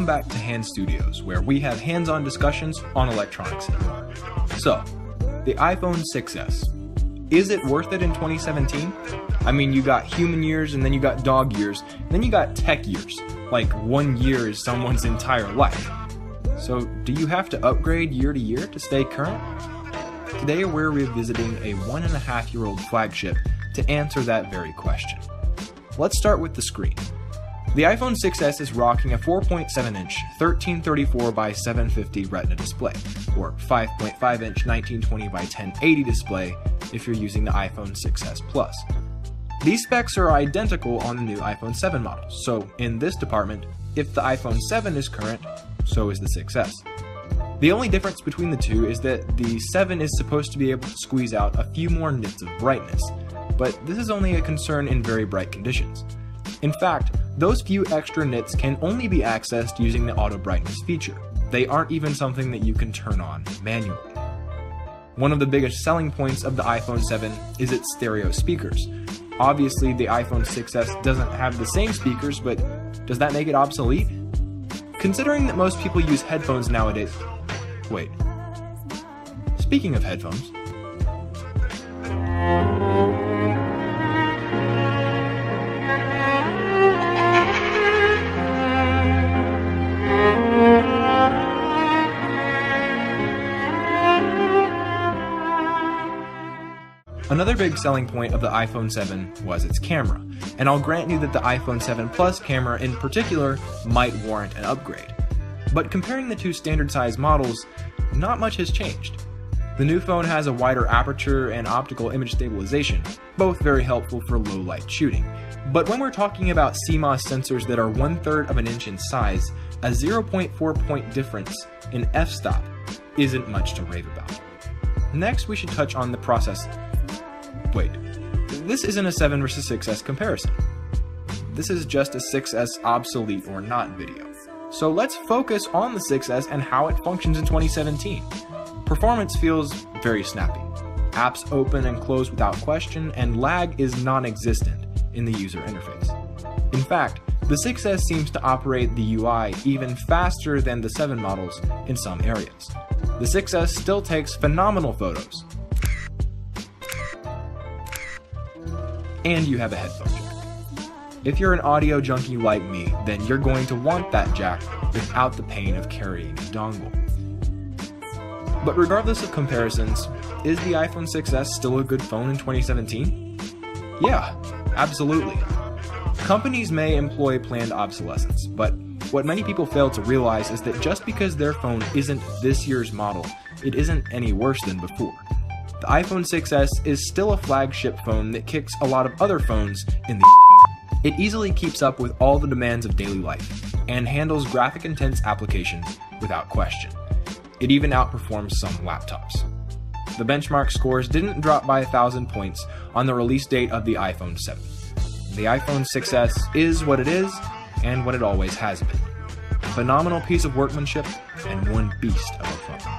back to Handz Studioz, where we have hands-on discussions on electronics and more. So, the iPhone 6s. Is it worth it in 2017? I mean, you got human years, and then you got dog years, and then you got tech years. Like, 1 year is someone's entire life. So, do you have to upgrade year to year to stay current? Today we're revisiting a 1.5-year-old flagship to answer that very question. Let's start with the screen. The iPhone 6s is rocking a 4.7-inch 1334 by 750 Retina display, or 5.5-inch 1920 by 1080 display if you're using the iPhone 6s Plus. These specs are identical on the new iPhone 7 models, so in this department, if the iPhone 7 is current, so is the 6s. The only difference between the two is that the 7 is supposed to be able to squeeze out a few more nits of brightness, but this is only a concern in very bright conditions. In fact, those few extra nits can only be accessed using the auto brightness feature. They aren't even something that you can turn on manually. One of the biggest selling points of the iPhone 7 is its stereo speakers. Obviously, the iPhone 6s doesn't have the same speakers, but does that make it obsolete? Considering that most people use headphones nowadays... Wait. Speaking of headphones... Another big selling point of the iPhone 7 was its camera, and I'll grant you that the iPhone 7 Plus camera in particular might warrant an upgrade. But comparing the two standard size models, not much has changed. The new phone has a wider aperture and optical image stabilization, both very helpful for low light shooting. But when we're talking about CMOS sensors that are 1/3 of an inch in size, a 0.4 point difference in f-stop isn't much to rave about. Next, we should touch on the process. Wait, this isn't a 7 versus 6s comparison. This is just a 6s obsolete or not video. So let's focus on the 6s and how it functions in 2017. Performance feels very snappy. Apps open and close without question, and lag is non-existent in the user interface. In fact, the 6s seems to operate the UI even faster than the 7 models in some areas. The 6s still takes phenomenal photos. And you have a headphone jack. If you're an audio junkie like me, then you're going to want that jack without the pain of carrying a dongle. But regardless of comparisons, is the iPhone 6s still a good phone in 2017? Yeah, absolutely. Companies may employ planned obsolescence, but what many people fail to realize is that just because their phone isn't this year's model, it isn't any worse than before. The iPhone 6s is still a flagship phone that kicks a lot of other phones in the It easily keeps up with all the demands of daily life, and handles graphic-intense applications without question. It even outperforms some laptops. The benchmark scores didn't drop by 1,000 points on the release date of the iPhone 7. The iPhone 6s is what it is, and what it always has been. A phenomenal piece of workmanship, and one beast of a phone.